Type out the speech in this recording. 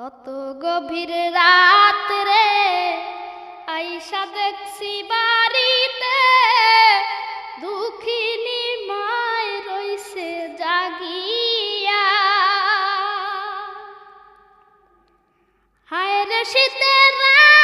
কত গভীর রাত রে আইসা দেখছি বাড়িতে দুঃখিনী মায় রইছে জাগিয়া। হায় রে শীতের রাত